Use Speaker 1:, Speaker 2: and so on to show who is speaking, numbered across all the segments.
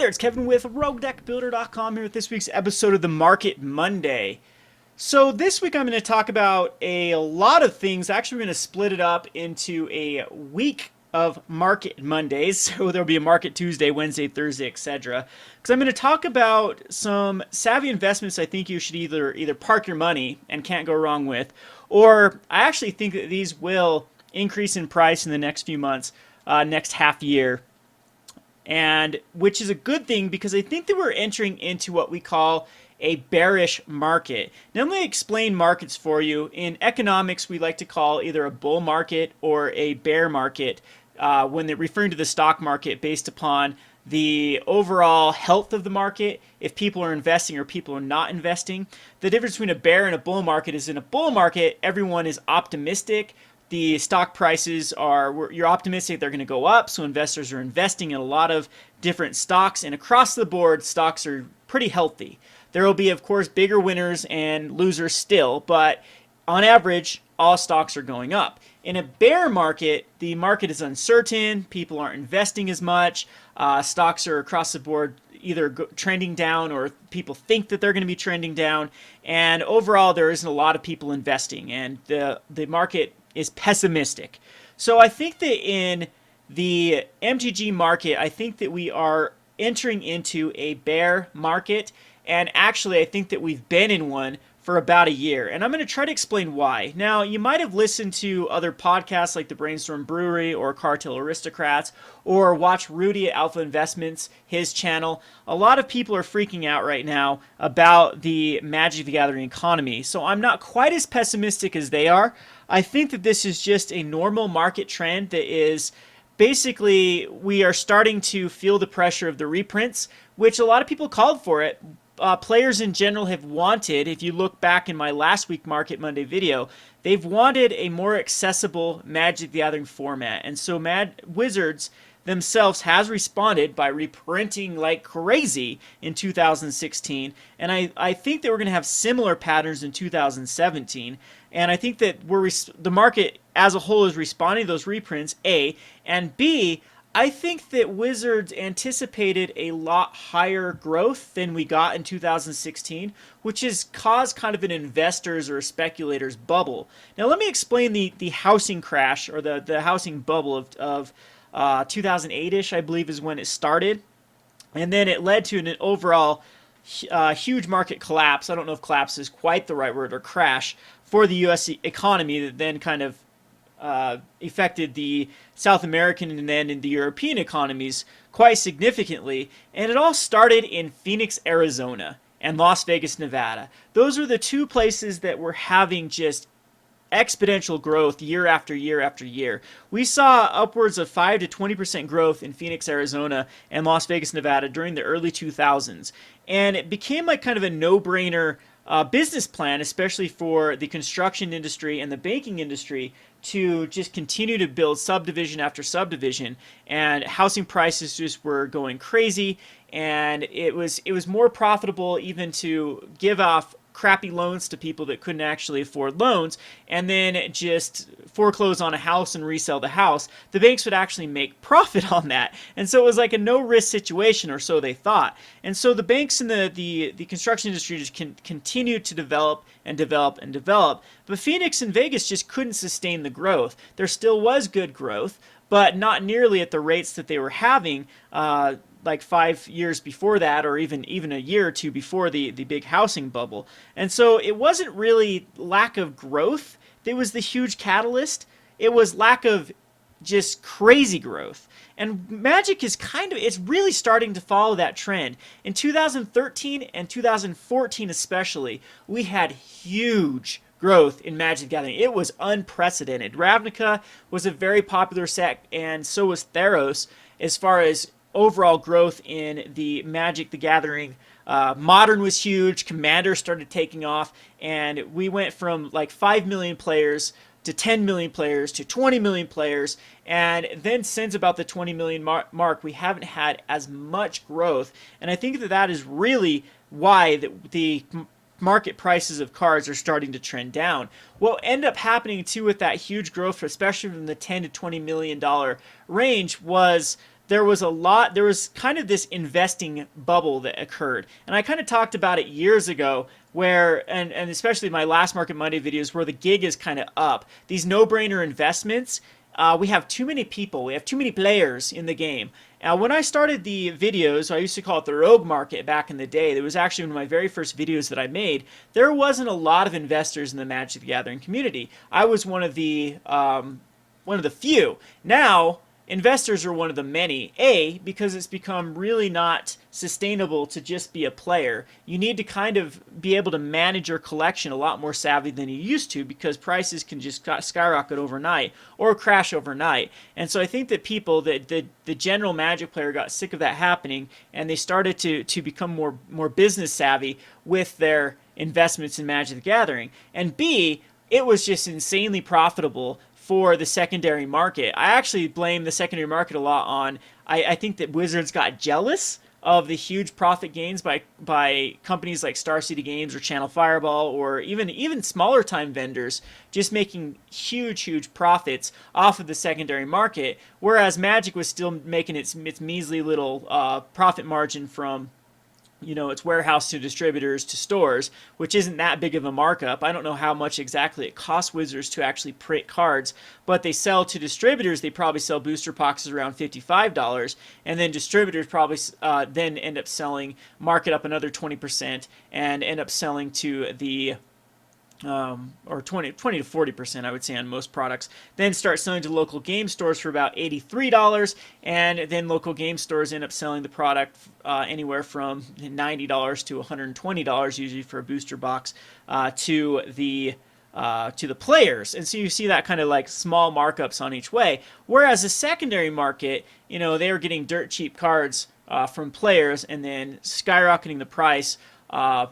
Speaker 1: there, it's Kevin with RogueDeckBuilder.com here with this week's episode of the Market Monday. So this week I'm going to talk about a lot of things. Actually, we're going to split it up into a week of Market Mondays. So there'll be a Market Tuesday, Wednesday, Thursday, etc. Because I'm going to talk about some savvy investments I think you should either park your money and can't go wrong with, or I actually think that these will increase in price in the next few months, next half year. And which is a good thing because I think that we're entering into what we call a bearish market. Now let me explain markets for you. In economics, we like to call either a bull market or a bear market when they're referring to the stock market based upon the overall health of the market, if people are investing or people are not investing. The difference between a bear and a bull market is in a bull market, everyone is optimistic. The stock prices you're optimistic they're going to go up, so investors are investing in a lot of different stocks, and across the board, stocks are pretty healthy. There will be, of course, bigger winners and losers still, but on average, all stocks are going up. In a bear market, the market is uncertain, people aren't investing as much, stocks are across the board either trending down or people think that they're going to be trending down, and overall there isn't a lot of people investing, and the market is pessimistic. So I think that in the MTG market, I think that we are entering into a bear market, and actually I think that we've been in one for about a year, and I'm going to try to explain why. Now, you might have listened to other podcasts like the Brainstorm Brewery or Cartel Aristocrats, or watch Rudy at Alpha Investments, his channel. A lot of people are freaking out right now about the Magic the Gathering economy, so I'm not quite as pessimistic as they are. I think that this is just a normal market trend that is basically we are starting to feel the pressure of the reprints, which a lot of people called for it. Players in general have wanted, if you look back in my last week Market Monday video, they've wanted a more accessible Magic the Gathering format. And so Wizards themselves has responded by reprinting like crazy in 2016. And I think that we're going to have similar patterns in 2017. And I think that the market as a whole is responding to those reprints, A. And B, I think that Wizards anticipated a lot higher growth than we got in 2016, which has caused kind of an investors or speculators bubble. Now let me explain the housing crash or the housing bubble of 2008-ish, I believe is when it started. And then it led to an overall huge market collapse. I don't know if collapse is quite the right word, or crash, for the U.S. economy that then kind of affected the South American and then in the European economies quite significantly. And it all started in Phoenix, Arizona and Las Vegas, Nevada. Those were the two places that were having just exponential growth year after year after year. We saw upwards of 5 to 20% growth in Phoenix, Arizona and Las Vegas, Nevada during the early 2000s. And it became like kind of a no-brainer business plan, especially for the construction industry and the banking industry, to just continue to build subdivision after subdivision, and housing prices just were going crazy, and it was more profitable even to give off crappy loans to people that couldn't actually afford loans and then just foreclose on a house and resell the house. The banks would actually make profit on that, and so it was like a no-risk situation, or so they thought. And so the banks and the construction industry just continued to develop and develop and develop, but Phoenix and Vegas just couldn't sustain the growth. There still was good growth, but not nearly at the rates that they were having like 5 years before that, or even a year or two before the big housing bubble. And so it wasn't really lack of growth that was the huge catalyst. It was lack of just crazy growth. And Magic is it's really starting to follow that trend. In 2013 and 2014 especially, we had huge growth in Magic the Gathering. It was unprecedented. Ravnica was a very popular set, and so was Theros, as far as overall growth in the Magic the Gathering. Modern was huge. Commander started taking off, and we went from like 5 million players to 10 million players to 20 million players, and then since about the 20 million mark, we haven't had as much growth. And I think that is really why the market prices of cards are starting to trend down. What ended up happening too with that huge growth, especially from the $10 to $20 million range, was there was kind of this investing bubble that occurred. And I kind of talked about it years ago where, and especially my last Market Monday videos, where the gig is kind of up. These no-brainer investments, we have too many people, we have too many players in the game. Now, when I started the videos, I used to call it the rogue market back in the day. It was actually one of my very first videos that I made. There wasn't a lot of investors in the Magic the Gathering community. I was one of the few. Now, investors are one of the many. Because it's become really not sustainable to just be a player. You need to kind of be able to manage your collection a lot more savvy than you used to, because prices can just skyrocket overnight or crash overnight. And so I think that the general Magic player got sick of that happening, and they started to become more business savvy with their investments in Magic the Gathering. And B, it was just insanely profitable for the secondary market. I actually blame the secondary market a lot on, I think that Wizards got jealous of the huge profit gains by companies like Star City Games or Channel Fireball, or even smaller time vendors just making huge profits off of the secondary market, whereas Magic was still making its measly little profit margin from its warehouse to distributors to stores, which isn't that big of a markup. I don't know how much exactly it costs Wizards to actually print cards, but they sell to distributors. They probably sell booster boxes around $55, and then distributors probably then end up mark it up another 20%, and end up selling to the or 20 to 40%, I would say, on most products. Then start selling to local game stores for about $83, and then local game stores end up selling the product anywhere from $90 to $120, usually for a booster box, to the players. And so you see that kind of like small markups on each way. Whereas the secondary market, they were getting dirt cheap cards from players, and then skyrocketing the price 4 or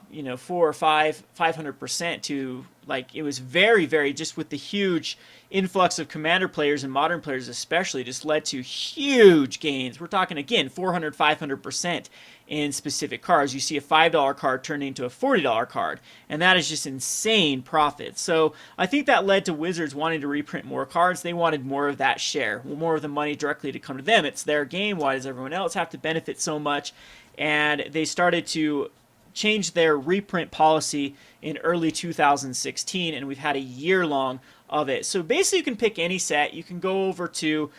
Speaker 1: 500% to, like, it was very, just with the huge influx of Commander players and Modern players especially, just led to huge gains. We're talking, again, 400, 500% in specific cards. You see a $5 card turn into a $40 card, and that is just insane profit. So I think that led to Wizards wanting to reprint more cards. They wanted more of that share, more of the money directly to come to them. It's their game. Why does everyone else have to benefit so much? And they started to changed their reprint policy in early 2016, and we've had a year long of it. So basically you can pick any set. You can go over to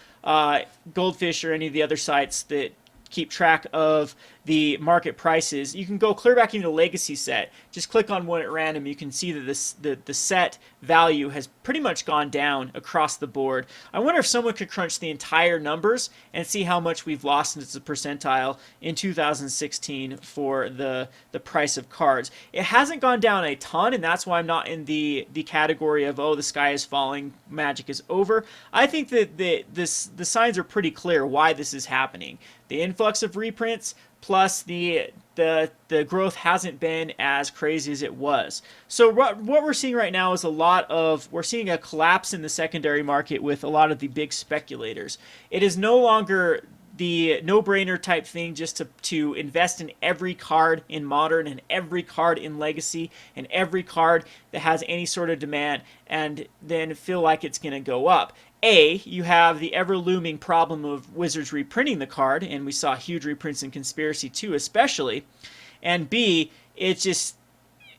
Speaker 1: Goldfish or any of the other sites that keep track of the market prices. You can go clear back into the Legacy set. Just click on one at random. You can see that the set value has pretty much gone down across the board. I wonder if someone could crunch the entire numbers and see how much we've lost into the percentile in 2016 for the price of cards. It hasn't gone down a ton, and that's why I'm not in the category of, oh, the sky is falling, Magic is over. I think that the signs are pretty clear why this is happening. The influx of reprints, plus the growth hasn't been as crazy as it was. So what we're seeing right now is we're seeing a collapse in the secondary market with a lot of the big speculators. It is no longer the no-brainer type thing just to invest in every card in Modern and every card in Legacy and every card that has any sort of demand and then feel like it's going to go up. You have the ever-looming problem of Wizards reprinting the card, and we saw huge reprints in Conspiracy 2 especially. And B, it's just,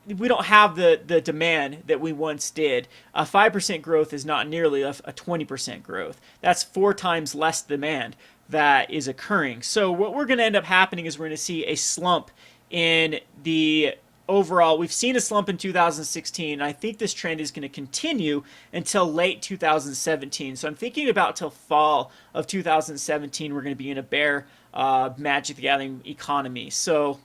Speaker 1: we don't have the demand that we once did. A 5% growth is not nearly a 20% growth. That's 4 times less demand that is occurring. So what we're going to end up happening is we're going to see a slump in the overall. We've seen a slump in 2016, and I think this trend is going to continue until late 2017. So I'm thinking about till fall of 2017, we're going to be in a bear Magic the Gathering economy. So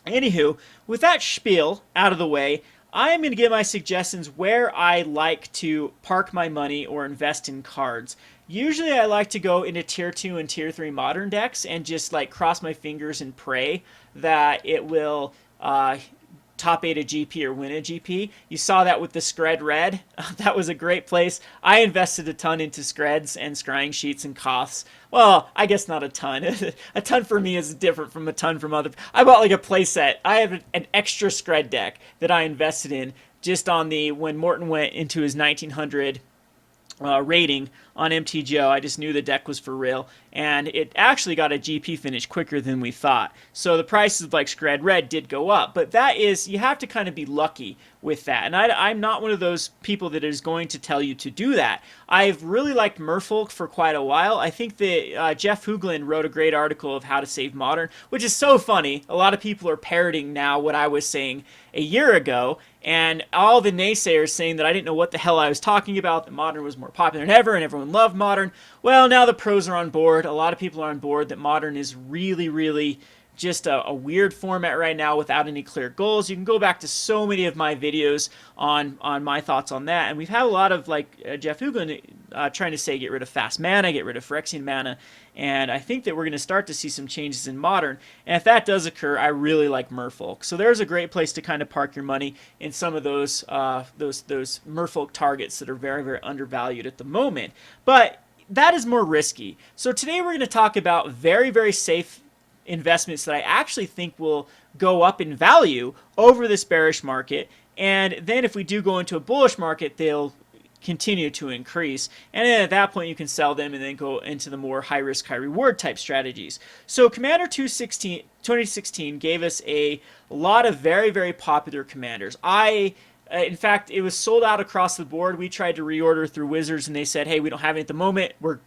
Speaker 1: anywho, with that spiel out of the way, I am going to give my suggestions where I like to park my money or invest in cards. Usually I like to go into Tier 2 and Tier 3 Modern decks and just like cross my fingers and pray that it will top 8 a GP or win a GP. You saw that with the Scred Red. That was a great place. I invested a ton into Screds and Scrying Sheets and Koths. Well, I guess not a ton. A ton for me is different from a ton from other. I bought like a play set. I have an extra Scred deck that I invested in just on when Morton went into his 1900 rating on MTGO. I just knew the deck was for real, and it actually got a GP finish quicker than we thought. So the prices of like Scred Red did go up, but that is, you have to kind of be lucky with that. And I'm not one of those people that is going to tell you to do that. I've really liked Merfolk for quite a while. I think that Jeff Hooglin wrote a great article of how to save Modern, which is so funny. A lot of people are parroting now what I was saying a year ago, and all the naysayers saying that I didn't know what the hell I was talking about, that Modern was more popular than ever and everyone loved Modern. Well, now the pros are on board. A lot of people are on board that Modern is really, really just a weird format right now without any clear goals. You can go back to so many of my videos on my thoughts on that, and we've had a lot of like Jeff Hooglin trying to say get rid of fast mana, get rid of Phyrexian mana, and I think that we're going to start to see some changes in Modern, and if that does occur, I really like Merfolk. So there's a great place to kind of park your money in some of those Merfolk targets that are very, very undervalued at the moment, but that is more risky. So today we're going to talk about very, very safe investments that I actually think will go up in value over this bearish market, and then if we do go into a bullish market, they'll continue to increase, and then at that point you can sell them and then go into the more high risk, high reward type strategies. So Commander 2016 gave us a lot of very, very popular commanders. In fact, it was sold out across the board. We tried to reorder through Wizards and they said, hey, we don't have it at the moment, we're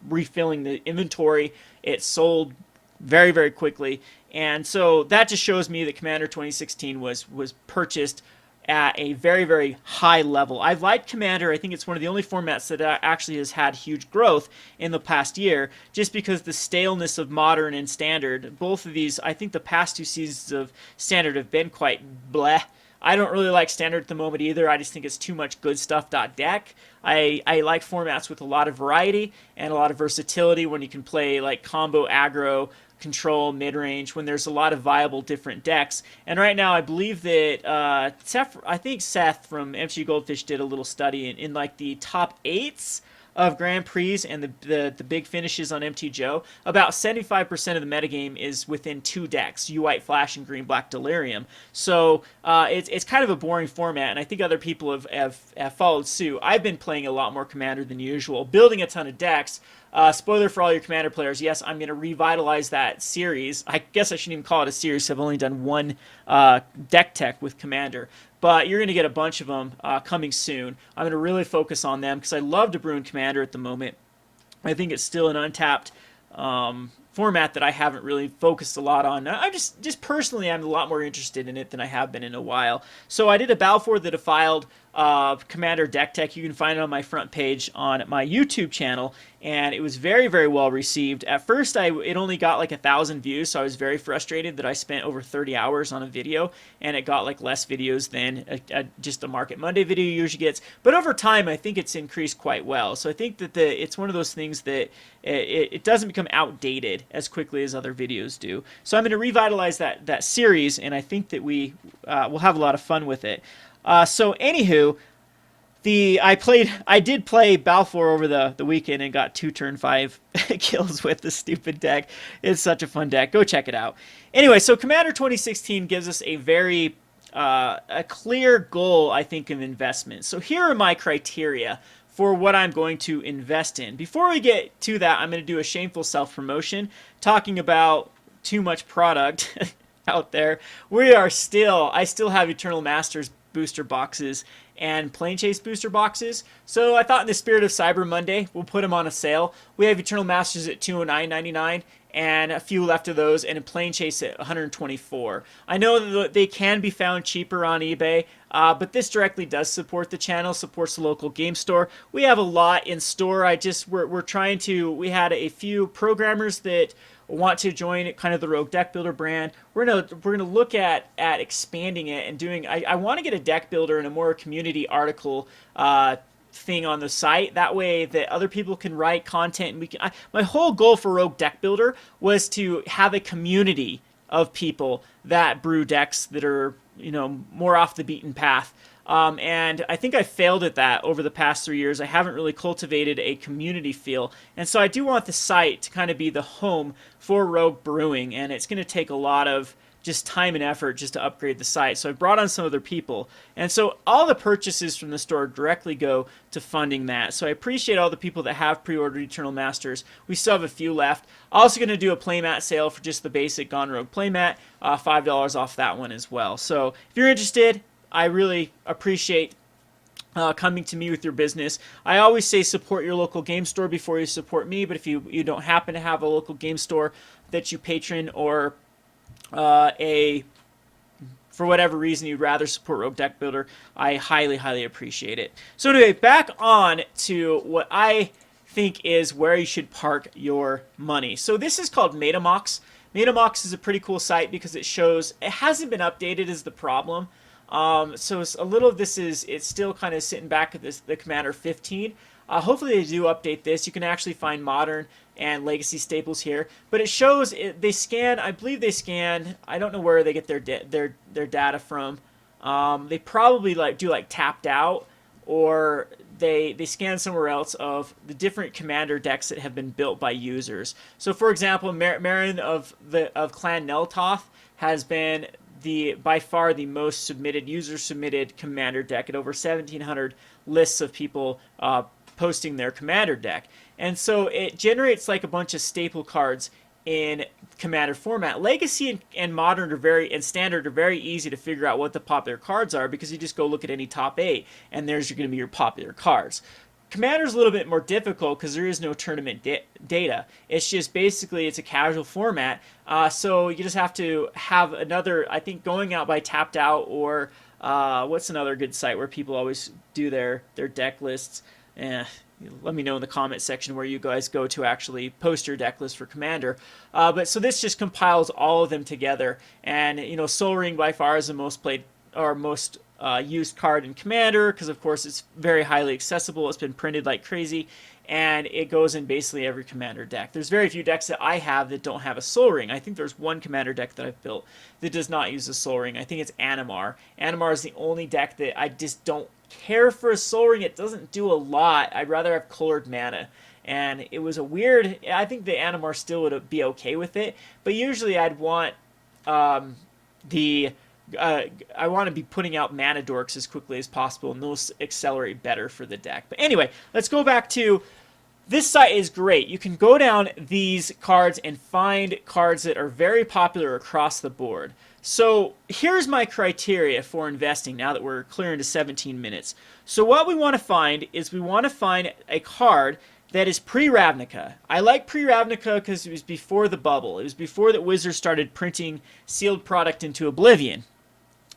Speaker 1: refilling the inventory. It sold very, very quickly, and so that just shows me that Commander 2016 was purchased at a very, very high level. I've liked Commander. I think it's one of the only formats that actually has had huge growth in the past year, just because the staleness of Modern and Standard, both of these, I think the past two seasons of Standard have been quite bleh. I don't really like Standard at the moment either. I just think it's too much good stuff deck. I like formats with a lot of variety and a lot of versatility when you can play like combo, aggro, control, mid-range, when there's a lot of viable different decks. And right now I believe that Seth from MTG Goldfish did a little study in like the top 8s of Grand Prix and the big finishes on MTGO. About 75% of the metagame is within 2 decks, U-White Flash and Green-Black Delirium. So it's kind of a boring format, and I think other people have followed suit. I've been playing a lot more Commander than usual, building a ton of decks. Spoiler for all your Commander players, yes, I'm going to revitalize that series. I guess I shouldn't even call it a series. I've only done one deck tech with Commander. But you're going to get a bunch of them coming soon. I'm going to really focus on them because I love to brew in Commander at the moment. I think it's still an untapped format that I haven't really focused a lot on. I just personally, I'm a lot more interested in it than I have been in a while. So I did a Balfour the Defiled Commander deck tech. You can find it on my front page on my YouTube channel, and it was very, very well received. At first, it only got like 1,000 views, so I was very frustrated that I spent over 30 hours on a video, and it got like less views than just a Market Monday video usually gets. But over time, I think it's increased quite well. So I think that it's one of those things that it doesn't become outdated as quickly as other videos do. So I'm going to revitalize that series, and I think that we will have a lot of fun with it. So anywho, I did play Balfour over the weekend and got 2 turn 5 kills with the stupid deck. It's such a fun deck. Go check it out. Anyway, so Commander 2016 gives us a very a clear goal, I think, of investment. So here are my criteria for what I'm going to invest in. Before we get to that, I'm going to do a shameful self-promotion talking about too much product out there. I still have Eternal Masters booster boxes and Plane Chase booster boxes. So I thought in the spirit of Cyber Monday, we'll put them on a sale. We have Eternal Masters at $209.99 and a few left of those, and a Plane Chase at $124. I know that they can be found cheaper on eBay, but this directly does support the channel, supports the local game store. We have a lot in store. We had a few programmers that want to join kind of the Rogue Deck Builder brand. We're gonna look at expanding it and doing. I want to get a deck builder and a more community article thing on the site. That way that other people can write content, and we can. My whole goal for Rogue Deck Builder was to have a community of people that brew decks that are more off the beaten path. And I think I failed at that over the past 3 years. I haven't really cultivated a community feel. And so I do want the site to kind of be the home for Rogue Brewing. And it's going to take a lot of just time and effort just to upgrade the site. So I brought on some other people. And so all the purchases from the store directly go to funding that. So I appreciate all the people that have pre-ordered Eternal Masters. We still have a few left. Also going to do a playmat sale for just the basic Gone Rogue playmat. $5 off that one as well. So if you're interested, I really appreciate coming to me with your business. I always say support your local game store before you support me, but if you don't happen to have a local game store that you patron, or for whatever reason you'd rather support Rogue Deck Builder, I highly, highly appreciate it. So anyway, back on to what I think is where you should park your money. So this is called Metamox. Metamox is a pretty cool site because it shows, it hasn't been updated is the problem. So a little of this it's still kind of sitting back at the Commander 15. Hopefully they do update this. You can actually find modern and legacy staples here, but it shows they scan. I believe they scan. I don't know where they get their data from. They probably do tapped out, or they scan somewhere else of the different commander decks that have been built by users. So for example, Marin of Clan Neltoth has been by far the most submitted user submitted commander deck at over 1,700 lists of people posting their commander deck. And so it generates like a bunch of staple cards in commander format. Legacy and modern and standard are very easy to figure out what the popular cards are, because you just go look at any top 8 and there's going to be your popular cards. Commander is a little bit more difficult because there is no tournament data. It's just basically it's a casual format. So you just have to have another, I think, going out by tapped out, or what's another good site where people always do their deck lists? Let me know in the comment section where you guys go to actually post your deck list for Commander. But so this just compiles all of them together, and Soul Ring by far is the most played or most used card in Commander, because of course it's very highly accessible. It's been printed like crazy, and it goes in basically every Commander deck. There's very few decks that I have that don't have a Soul Ring. I think there's one Commander deck that I've built that does not use a Soul Ring. I think it's Animar. Animar is the only deck that I just don't care for a Soul Ring. It doesn't do a lot. I'd rather have colored mana. And it was a weird, I think the Animar still would be okay with it, but usually I'd want I want to be putting out mana dorks as quickly as possible, and those accelerate better for the deck. But anyway, let's go back to this site. Is great. You can go down these cards and find cards that are very popular across the board. So here's my criteria for investing now that we're clear into 17 minutes. So what we want to find is we want to find a card that is pre-Ravnica. I like pre-Ravnica because it was before the bubble. It was before that Wizards started printing sealed product into oblivion.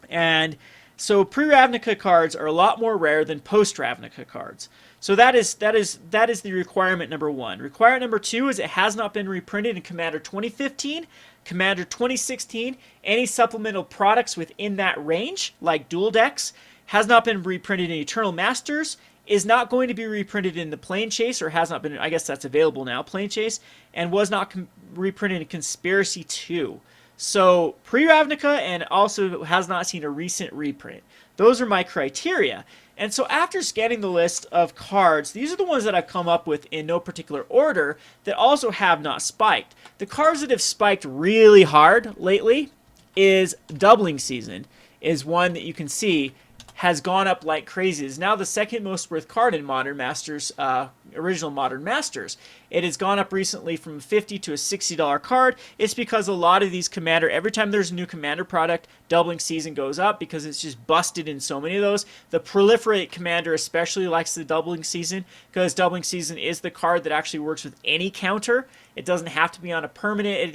Speaker 1: And so pre-Ravnica cards are a lot more rare than post-Ravnica cards. So that is the requirement number 1. Requirement number 2 is it has not been reprinted in Commander 2015, Commander 2016. Any supplemental products within that range, like dual decks, has not been reprinted in Eternal Masters, is not going to be reprinted in the Plane Chase, or has not been, I guess that's available now, Plane Chase, and was not reprinted in Conspiracy 2. So pre-Ravnica, and also has not seen a recent reprint. Those are my criteria. And so after scanning the list of cards, these are the ones that I've come up with in no particular order that also have not spiked. The cards that have spiked really hard lately is Doubling Season, is one that you can see has gone up like crazy. It is now the second most worth card in Modern Masters, original Modern Masters. It has gone up recently from $50 to a $60 card. It's because a lot of these Commander, every time there's a new Commander product, Doubling Season goes up because it's just busted in so many of those. The Proliferate Commander especially likes the Doubling Season because Doubling Season is the card that actually works with any counter. It doesn't have to be on a permanent.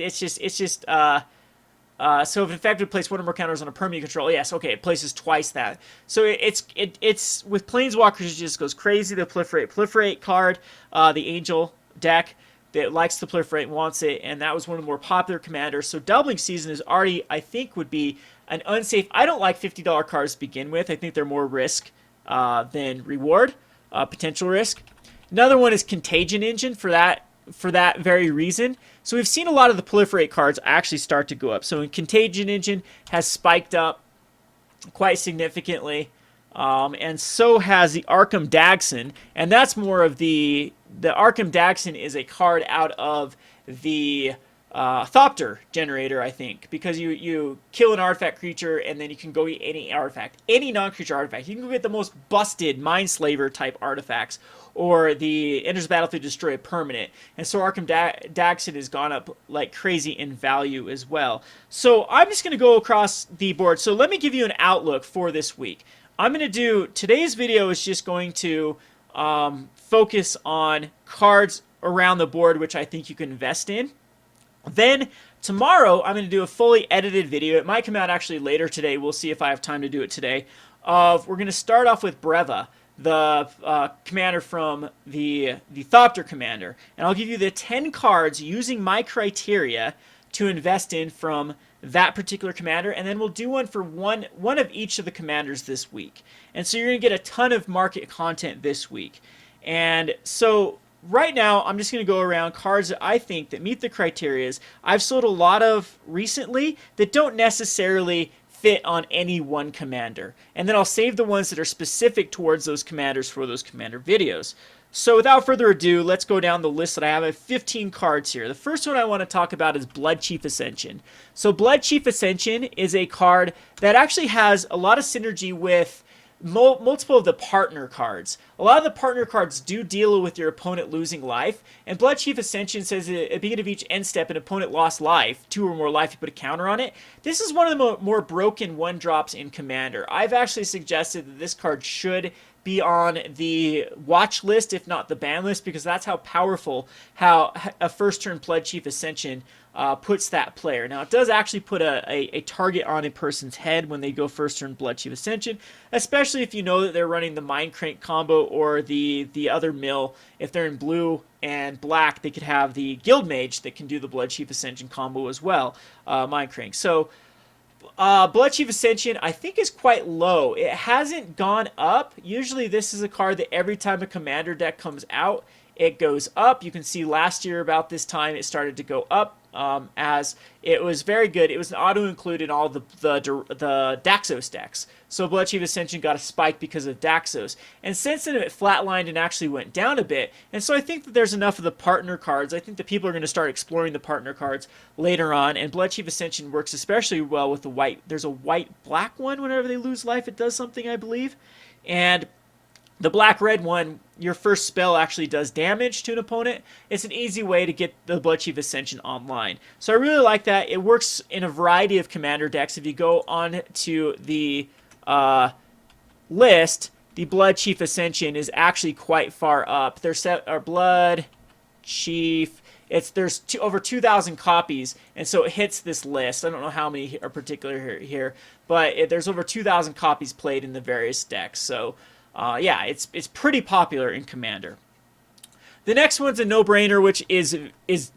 Speaker 1: So if an effective place one or more counters on a permanent control, yes, okay, it places twice that. So it's with Planeswalkers, it just goes crazy. The Proliferate card, the Angel deck that likes to proliferate and wants it, and that was one of the more popular commanders. So Doubling Season is already, I think, would be an unsafe. I don't like $50 cards to begin with. I think they're more risk than reward, potential risk. Another one is Contagion Engine for that very reason. So we've seen a lot of the Proliferate cards actually start to go up. So Contagion Engine has spiked up quite significantly. and so has the Arkham Dagson, and that's more of the Arkham Dagson is a card out of the Thopter generator, I think, because you kill an artifact creature and then you can go get any artifact, any non-creature artifact. You can go get the most busted Mindslaver type artifacts, or the enters the battlefield to destroy a permanent. And so Arkham Dagson has gone up like crazy in value as well. So I'm just going to go across the board. So let me give you an outlook for this week. I'm going to do, today's video is just going to focus on cards around the board which I think you can invest in. Then tomorrow I'm going to do a fully edited video. It might come out actually later today. We'll see if I have time to do it today. We're going to start off with Breva, the commander from the Thopter commander. And I'll give you the 10 cards using my criteria to invest in from that particular commander, and then we'll do one for one of each of the commanders this week. And so you're going to get a ton of market content this week. And so right now, I'm just going to go around cards that I think that meet the criterias. I've sold a lot of recently that don't necessarily fit on any one commander. And then I'll save the ones that are specific towards those commanders for those commander videos. So without further ado, let's go down the list that I have. I have 15 cards here. The first one I want to talk about is Blood Chief Ascension. So Blood Chief Ascension is a card that actually has a lot of synergy with multiple of the partner cards. A lot of the partner cards do deal with your opponent losing life, and Blood Chief Ascension says at the beginning of each end step, an opponent lost life, 2 or more life, you put a counter on it. This is one of the more broken 1-drops in Commander. I've actually suggested that this card should be on the watch list, if not the ban list, because that's how powerful how a first turn Blood Chief Ascension puts that player. Now, it does actually put a target on a person's head when they go first turn Blood Chief Ascension, especially if you know that they're running the Mind Crank combo or the other mill. If they're in blue and black, they could have the Guild Mage that can do the Blood Chief Ascension combo as well, Mind Crank. So Blood Chief Ascension, I think, is quite low. It hasn't gone up. Usually this is a card that every time a commander deck comes out, it goes up. You can see last year about this time it started to go up as it was very good. It was an auto-include in all the Daxos decks. So Blood Chief Ascension got a spike because of Daxos. And since then it flatlined and actually went down a bit. And so I think that there's enough of the partner cards. I think that people are going to start exploring the partner cards later on. And Blood Chief Ascension works especially well with the white. There's a white-black one. Whenever they lose life, it does something, I believe. And the black-red one, your first spell actually does damage to an opponent. It's an easy way to get the Blood Chief Ascension online. So I really like that. It works in a variety of commander decks. If you go on to the list, the Blood Chief Ascension is actually quite far up. There's our Blood Chief. There's over 2,000 copies, and so it hits this list. I don't know how many are particular here, but there's over 2,000 copies played in the various decks. So yeah, it's pretty popular in Commander. The next one's a no-brainer, which is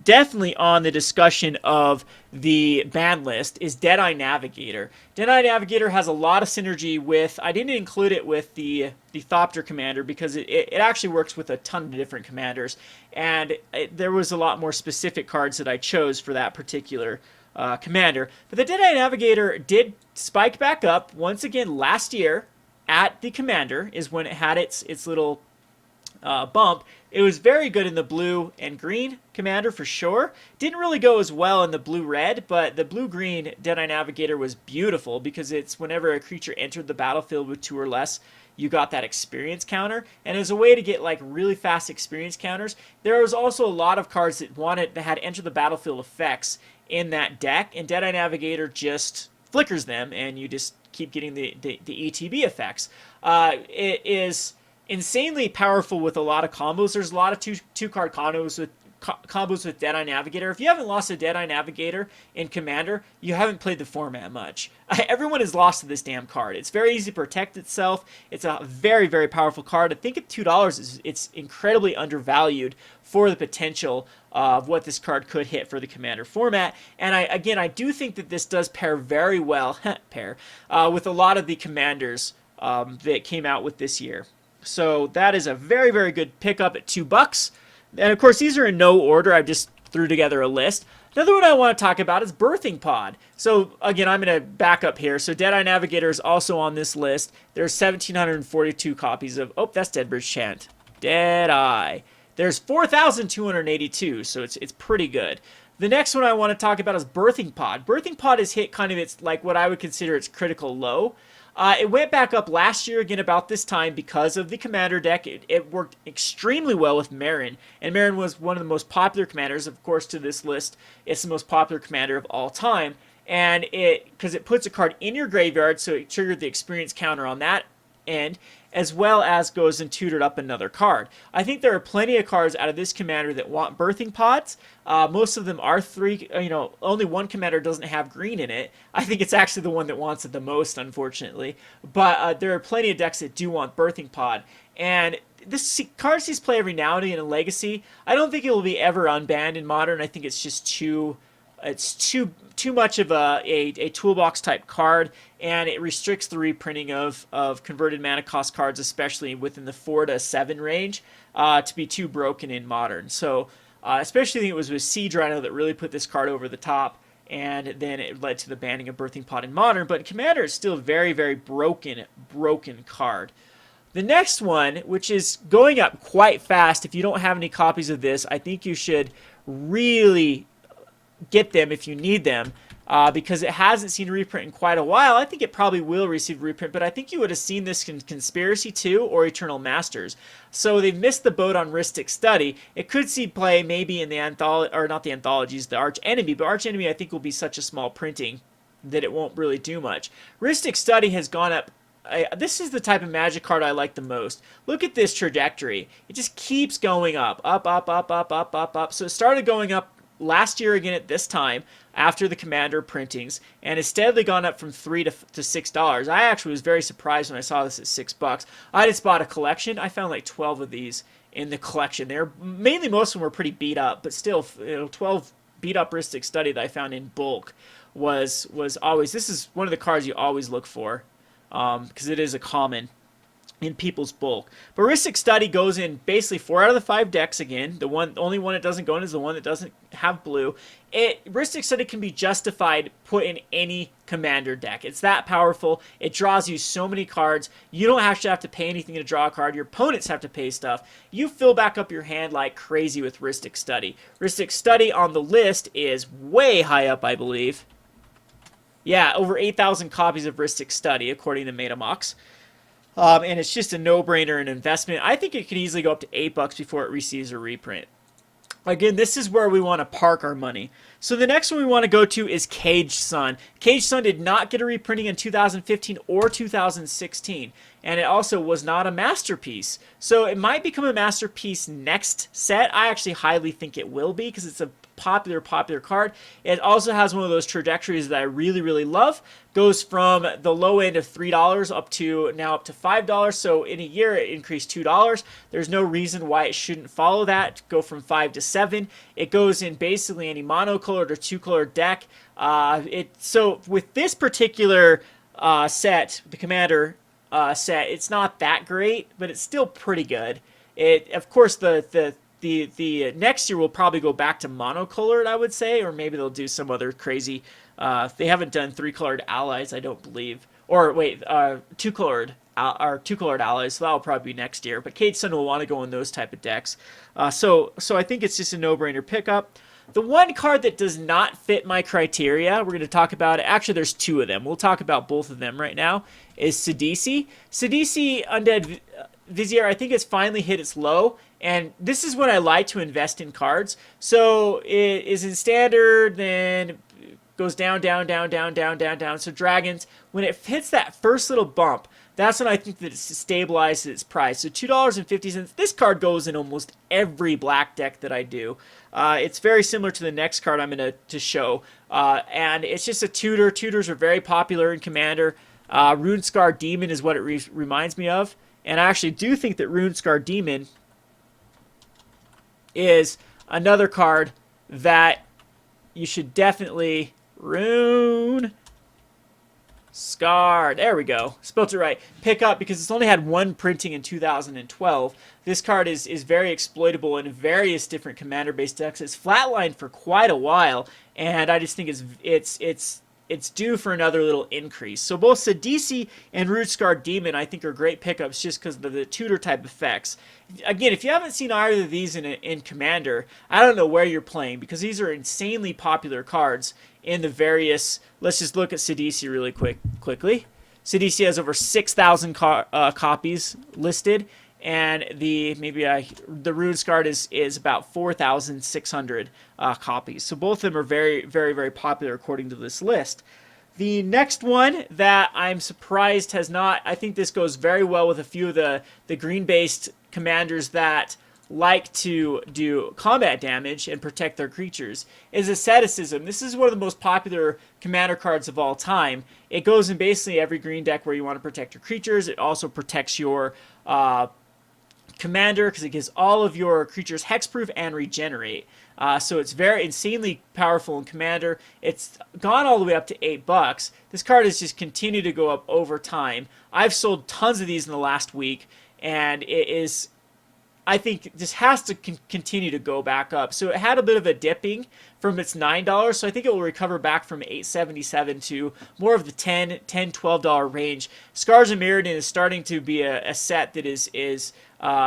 Speaker 1: definitely on the discussion of the ban list, is Deadeye Navigator. Deadeye Navigator has a lot of synergy with, I didn't include it with the Thopter commander because it actually works with a ton of different commanders, and there was a lot more specific cards that I chose for that particular commander. But the Deadeye Navigator did spike back up once again last year at the commander is when it had its little bump. It was very good in the blue and green commander for sure. Didn't really go as well in the blue-red, but the blue-green Deadeye Navigator was beautiful because it's whenever a creature entered the battlefield with 2 or less, you got that experience counter. And as a way to get like really fast experience counters, there was also a lot of cards that had enter the battlefield effects in that deck, and Deadeye Navigator just flickers them, and you just keep getting the ETB effects. It is insanely powerful with a lot of combos. There's a lot of two-card combos with Deadeye Navigator. If you haven't lost a Deadeye Navigator in Commander, you haven't played the format much. Everyone has lost to this damn card. It's very easy to protect itself. It's a very, very powerful card. I think at $2, it's incredibly undervalued for the potential of what this card could hit for the Commander format. And I do think that this does pair very well with a lot of the Commanders that came out with this year. So that is a very, very good pickup at $2. And of course, these are in no order. I just threw together a list. Another one I want to talk about is Birthing Pod. So again, I'm going to back up here. So Deadeye Navigator is also on this list. There's 1,742 copies of. Oh, that's Deadbridge Chant. Deadeye. There's 4,282, so it's pretty good. The next one I want to talk about is Birthing Pod. Birthing Pod has hit kind of its, like, what I would consider its critical low. It went back up last year again about this time because of the Commander deck. It worked extremely well with Marin, and Marin was one of the most popular commanders. Of course, to this list, it's the most popular commander of all time, and because it puts a card in your graveyard, so it triggered the experience counter on that end, as well as goes and tutored up another card. I think there are plenty of cards out of this commander that want birthing pods. Most of them are three, only one commander doesn't have green in it. I think it's actually the one that wants it the most, unfortunately. But there are plenty of decks that do want birthing pod. And this card sees play every now and again in Legacy. I don't think it will be ever unbanned in Modern. I think it's just too much of a toolbox type card, and it restricts the reprinting of converted mana cost cards, especially within the 4 to 7 range, to be too broken in Modern. So especially I think it was with Siege Rhino that really put this card over the top, and then it led to the banning of Birthing Pod in Modern. But Commander is still a very, very broken card. The next one, which is going up quite fast, if you don't have any copies of this, I think you should really get them if you need them, because it hasn't seen a reprint in quite a while. I think it probably will receive a reprint, but I think you would have seen this in Conspiracy 2 or Eternal Masters. So they've missed the boat on Rhystic Study. It could see play maybe in the anthology, or not the anthologies, the Arch Enemy, but Arch Enemy I think will be such a small printing that it won't really do much. Rhystic Study has gone up. This is the type of Magic card I like the most. Look at this trajectory. It just keeps going up, up, up, up, up, up, up, up. So it started going up last year again at this time after the Commander printings, and it's steadily gone up from $3 to $6. I actually was very surprised when I saw this at $6. I just bought a collection. I found like 12 of these in the collection. They're mainly, most of them were pretty beat up, but still, 12 beat up Rhystic Study that I found in bulk was always. This is one of the cards you always look for, because it is a common in people's bulk. But Rhystic Study goes in basically 4 out of the 5 decks again. The only one it doesn't go in is the one that doesn't have blue. Rhystic Study can be justified put in any Commander deck. It's that powerful. It draws you so many cards. You don't actually have to pay anything to draw a card. Your opponents have to pay stuff. You fill back up your hand like crazy with Rhystic Study. Rhystic Study on the list is way high up, I believe. Yeah, over 8,000 copies of Rhystic Study, according to Metamox. And it's just a no-brainer in investment. I think it could easily go up to $8 before it receives a reprint. Again, this is where we want to park our money. So the next one we want to go to is Caged Sun. Caged Sun did not get a reprinting in 2015 or 2016. And it also was not a masterpiece. So it might become a masterpiece next set. I actually highly think it will be, because it's a popular card. It also has one of those trajectories that I really, really love. Goes from the low end of $3 up to $5. So in a year it increased $2. There's no reason why it shouldn't follow that, go from 5 to 7. It goes in basically any monocolored or two-colored deck. So with this particular set, the Commander set, it's not that great, but it's still pretty good. Of course, the next year will probably go back to monocolored, I would say, or maybe they'll do some other crazy. They haven't done 3-colored allies, I don't believe, or wait, two-colored allies. So that'll probably be next year. But Caged Sun will want to go in those type of decks. So I think it's just a no-brainer pickup. The one card that does not fit my criteria, we're going to talk about it. Actually, there's 2 of them. We'll talk about both of them right now. Is Sidisi. Sidisi Undead Vizier, I think it's finally hit its low, and this is when I like to invest in cards. So it is in standard, then goes down, down, down, down, down, down, down. So dragons, when it hits that first little bump, that's when I think that it stabilizes its price. So $2.50. This card goes in almost every black deck that I do. It's very similar to the next card I'm going to show. And it's just a tutor. Tutors are very popular in Commander. Runescar Demon is what it reminds me of. And I actually do think that Runescar Demon is another card that you should definitely Scar. There we go. Spelled it right. Pick up, because it's only had 1 printing in 2012. This card is very exploitable in various different Commander-based decks. It's flatlined for quite a while, and I just think it's due for another little increase. So both Sidisi and Rootscar Demon I think are great pickups just because of the tutor type effects. Again, if you haven't seen either of these in Commander, I don't know where you're playing, because these are insanely popular cards in the various. Let's just look at Sidisi really quickly. Sidisi has over 6,000 copies listed, and the Rootscar is about 4,600 copies. So both of them are very, very, very popular according to this list. The next one that I'm surprised has not, I think this goes very well with a few of the green-based commanders that like to do combat damage and protect their creatures, is Asceticism. This is one of the most popular commander cards of all time. It goes in basically every green deck where you want to protect your creatures. It also protects your commander because it gives all of your creatures hexproof and regenerate. So it's very insanely powerful in Commander. It's gone all the way up to $8. This card has just continued to go up over time. I've sold tons of these in the last week, and it is, I think this has to continue to go back up. So it had a bit of a dipping from its $9, so I think it will recover back from $8.77 to more of the $10-$12 range. Scars of Mirrodin is starting to be a set that is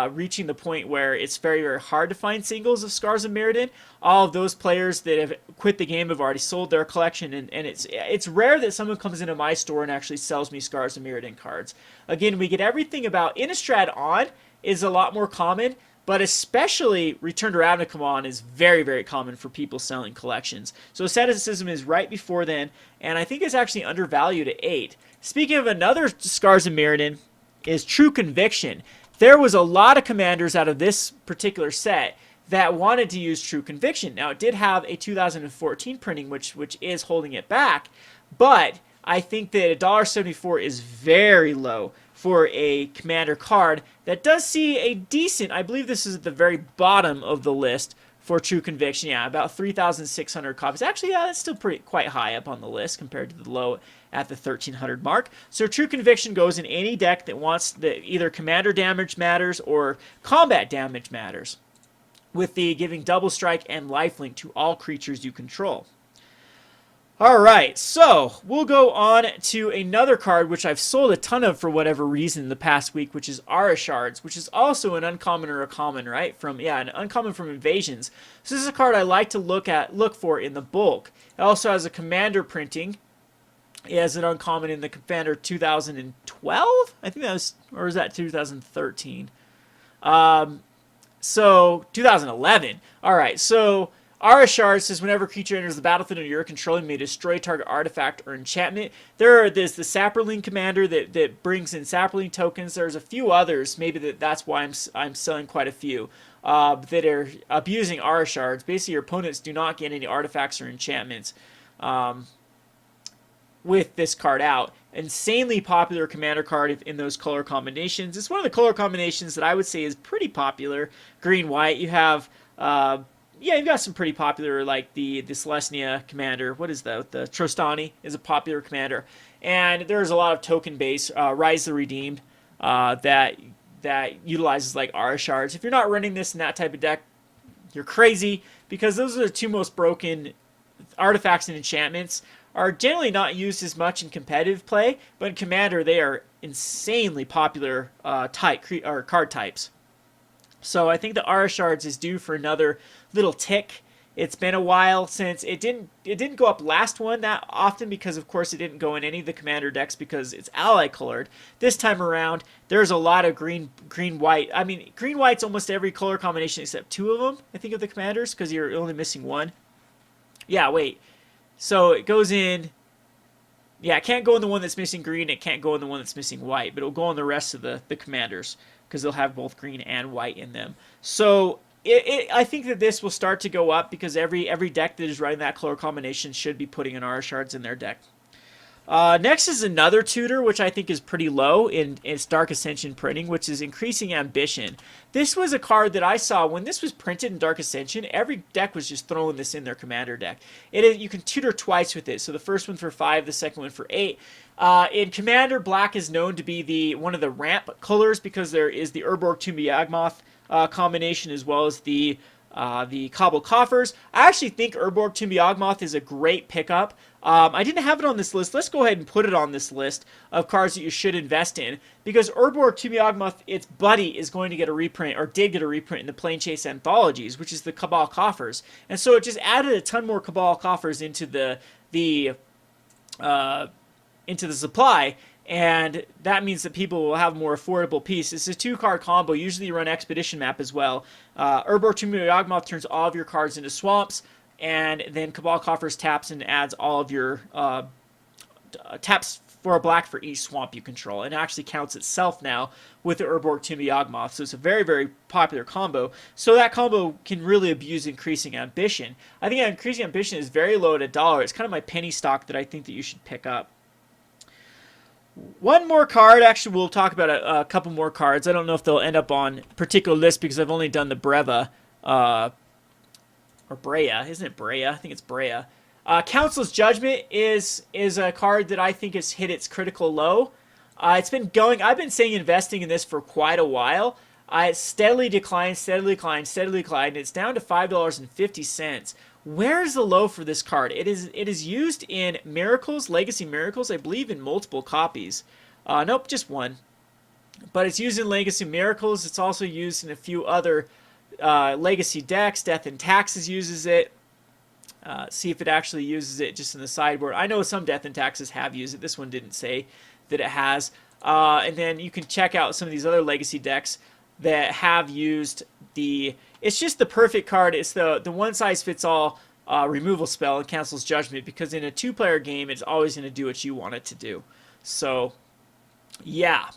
Speaker 1: reaching the point where it's very, very hard to find singles of Scars of Mirrodin. All of those players that have quit the game have already sold their collection, and it's rare that someone comes into my store and actually sells me Scars of Mirrodin cards. Again, we get everything about Innistrad on is a lot more common, but especially Return to Ravnica is very, very common for people selling collections. So Asceticism is right before then, and I think it's actually undervalued at 8. Speaking of another Scars of Mirrodin is True Conviction. There was a lot of commanders out of this particular set that wanted to use True Conviction. Now, it did have a 2014 printing, which is holding it back, but I think that $1.74 is very low for a commander card that does see a decent, I believe this is at the very bottom of the list for True Conviction. Yeah, about 3,600 copies. Actually, yeah, that's still quite high up on the list compared to the low at the 1,300 mark. So True Conviction goes in any deck that wants either commander damage matters or combat damage matters, with the giving double strike and lifelink to all creatures you control. Alright, so we'll go on to another card which I've sold a ton of for whatever reason in the past week, which is Aura Shards, which is also an uncommon or a common, right? An uncommon from Invasions. So this is a card I like to look for in the bulk. It also has a commander printing. It has an uncommon in the Commander 2012? I think that was, or is that 2013? So 2011. Alright, so Aura Shard says whenever a creature enters the battlefield under your control, you may destroy target artifact or enchantment. There's the Saproling commander that brings in Saproling tokens. There's a few others. Maybe that's why I'm selling quite a few that are abusing Aura Shards. Basically, your opponents do not get any artifacts or enchantments with this card out. Insanely popular commander card in those color combinations. It's one of the color combinations that I would say is pretty popular. Green-white. You have you've got some pretty popular, like the Celestia commander. What is that? The Trostani is a popular commander. And there's a lot of token-based, Rise the Redeemed, that utilizes like Aura Shards. If you're not running this in that type of deck, you're crazy, because those are the two most broken artifacts and enchantments. Are generally not used as much in competitive play, but in Commander they are insanely popular card types. So I think the Aura Shards is due for another little tick. It's been a while since it didn't go up last one that often, because of course it didn't go in any of the Commander decks because it's ally colored. This time around there's a lot of green white. I mean, green white's almost every color combination except two of them, I think, of the Commanders, because you're only missing one. Yeah, wait. So it goes in. Yeah, it can't go in the one that's missing green. It can't go in the one that's missing white, but it'll go in the rest of the Commanders, because they'll have both green and white in them. So I think that this will start to go up, because every deck that is running that color combination should be putting an Aura Shards in their deck. Next is another tutor, which I think is pretty low in its Dark Ascension printing, which is Increasing Ambition. This was a card that I saw when this was printed in Dark Ascension. Every deck was just throwing this in their commander deck. You can tutor twice with it. So the first one for 5, the second one for 8. In Commander, black is known to be one of the ramp colors, because there is the Urborg Tomb of Yawgmoth combination, as well as the the Cobble Coffers. I actually think Urborg Tomb Yawgmoth is a great pickup. I didn't have it on this list. Let's go ahead and put it on this list of cards that you should invest in, because Urborg Tomb Yawgmoth, its buddy, is going to get a reprint, or did get a reprint in the Plane Chase Anthologies, which is the Cabal Coffers. And so it just added a ton more Cabal Coffers into the supply, and that means that people will have a more affordable piece. It's a 2-card combo. Usually you run Expedition Map as well. Urborg Tomb Yawgmoth turns all of your cards into swamps, and then Cabal Coffers taps and adds all of your taps for a black for each swamp you control, and actually counts itself now with the Urborg Tomb Yawgmoth. So it's a very, very popular combo. So that combo can really abuse Increasing Ambition. I think Increasing Ambition is very low at $1. It's kind of my penny stock that I think that you should pick up. One more card. Actually, we'll talk about a couple more cards. I don't know if they'll end up on a particular list because I've only done the Breva. Or Brea. Isn't it Brea? I think it's Brea. Council's Judgment is a card that I think has hit its critical low. It's been going. I've been saying investing in this for quite a while. It's steadily declined, steadily declined, steadily declined. It's down to $5.50. Where's the low for this card? It is used in Miracles, Legacy Miracles, I believe, in multiple copies. Nope, just one. But it's used in Legacy Miracles. It's also used in a few other Legacy decks. Death and Taxes uses it. See if it actually uses it just in the sideboard. I know some Death and Taxes have used it. This one didn't say that it has. And then you can check out some of these other Legacy decks that have used the... It's just the perfect card. It's the one-size-fits-all removal spell in Council's Judgment, because in a 2-player game, it's always going to do what you want it to do. So, yeah.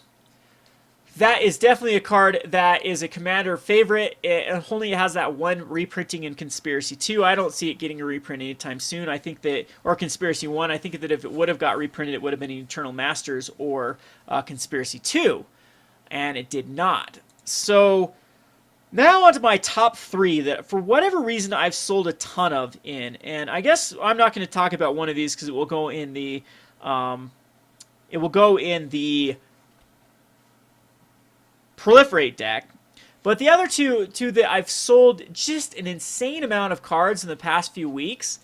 Speaker 1: That is definitely a card that is a Commander favorite. It only has that one reprinting in Conspiracy 2. I don't see it getting a reprint anytime soon. I think that, or Conspiracy 1, I think that if it would have got reprinted, it would have been Eternal Masters or Conspiracy 2. And it did not. So, now on to my top 3 that, for whatever reason, I've sold a ton of in. And I guess I'm not going to talk about one of these because it will go in the... Proliferate deck. But the other two that I've sold just an insane amount of cards in the past few weeks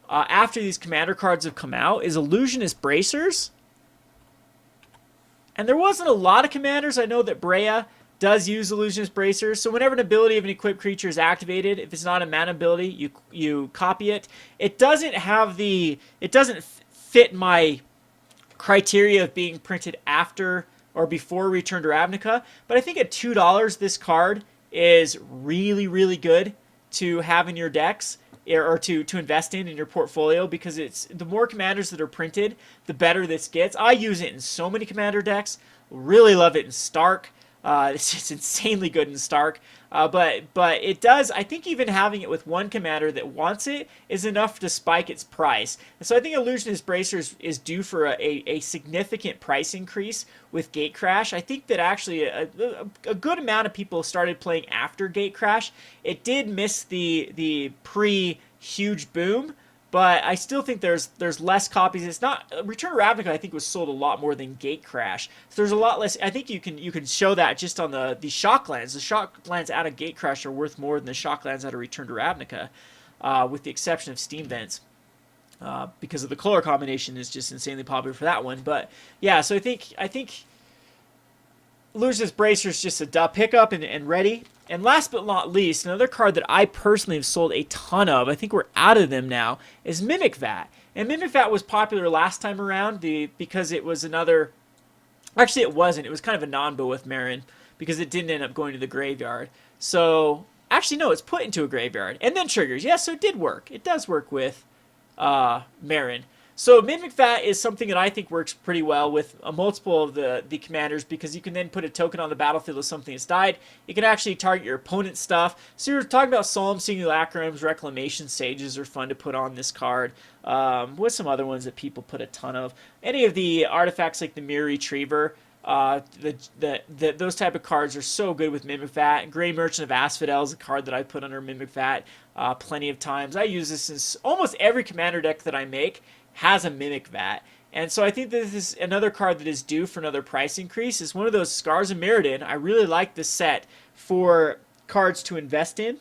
Speaker 1: after these Commander cards have come out is Illusionist Bracers. And there wasn't a lot of Commanders. I know that Brea does use Illusionist Bracers. So whenever an ability of an equipped creature is activated, if it's not a mana ability, you copy it. It doesn't fit my criteria of being printed after or before Return to Ravnica, but I think at $2 this card is really, really good to have in your decks, or to invest in your portfolio, because it's the more Commanders that are printed, the better this gets. I use it in so many Commander decks. Really love it in Stark. It's just insanely good in Stark. But it does, I think even having it with one Commander that wants it is enough to spike its price. And so I think Illusionist Bracers is due for a significant price increase with Gatecrash. I think that actually a good amount of people started playing after Gatecrash. It did miss the pre-huge boom, but I still think there's less copies. It's not Return to Ravnica. I think was sold a lot more than Gatecrash. So there's a lot less. I think you can show that just on the Shocklands. The Shocklands out of Gatecrash are worth more than the Shocklands out of Return to Ravnica, with the exception of Steam Vents, because of the color combination is just insanely popular for that one. But yeah, so I think Illusionist Bracer is just a pickup and ready. And last but not least, another card that I personally have sold a ton of, I think we're out of them now, is Mimic Vat. And Mimic Vat was popular last time around because it was another... Actually, it wasn't. It was kind of a non-bo with Marin, because it didn't end up going to the graveyard. So, actually, no, it's put into a graveyard. And then triggers. Yes, so it did work. It does work with Marin. So Mimic Vat is something that I think works pretty well with a multiple of the Commanders, because you can then put a token on the battlefield of something that's died. You can actually target your opponent's stuff. So you're talking about Solemn Simulacrums, Reclamation Sages are fun to put on this card. With some other ones that people put a ton of. Any of the artifacts like the Mirror Retriever, those type of cards are so good with Mimic Vat. Grey Merchant of Asphodel is a card that I put under Mimic Vat plenty of times. I use this in almost every Commander deck that I make has a Mimic Vat. And so I think this is another card that is due for another price increase. It's one of those Scars of Mirrodin. I really like this set for cards to invest in.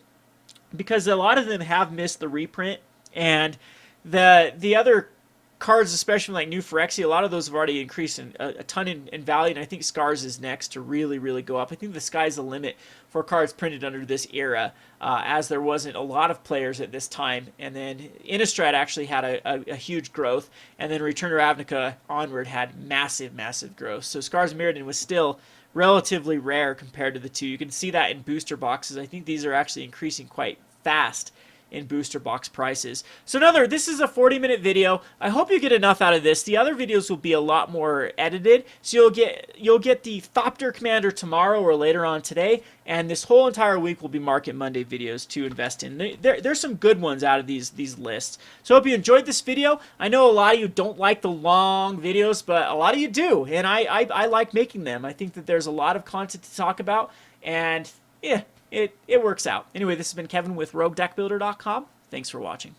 Speaker 1: because a lot of them have missed the reprint, and the other cards, especially like New Phyrexia, a lot of those have already increased a ton in value, and I think Scars is next to really go up. I think the sky's the limit for cards printed under this era, as there wasn't a lot of players at this time, and then Innistrad actually had a huge growth, and then Return to Ravnica onward had massive growth. So Scars Mirrodin was still relatively rare compared to the two. You can see that in booster boxes. I think these are actually increasing quite fast in booster box prices. So this is a 40-minute video. I hope you get enough out of this. The other videos will be a lot more edited, so you'll get the Thopter Commander tomorrow or later on today, and this whole entire week will be Market Monday videos to invest in. There's some good ones out of these lists. So I hope you enjoyed this video. I know a lot of you don't like the long videos, but a lot of you do, and I like making them. I think that there's a lot of content to talk about, and yeah, it works out. Anyway, this has been Kevin with RogueDeckBuilder.com. Thanks for watching.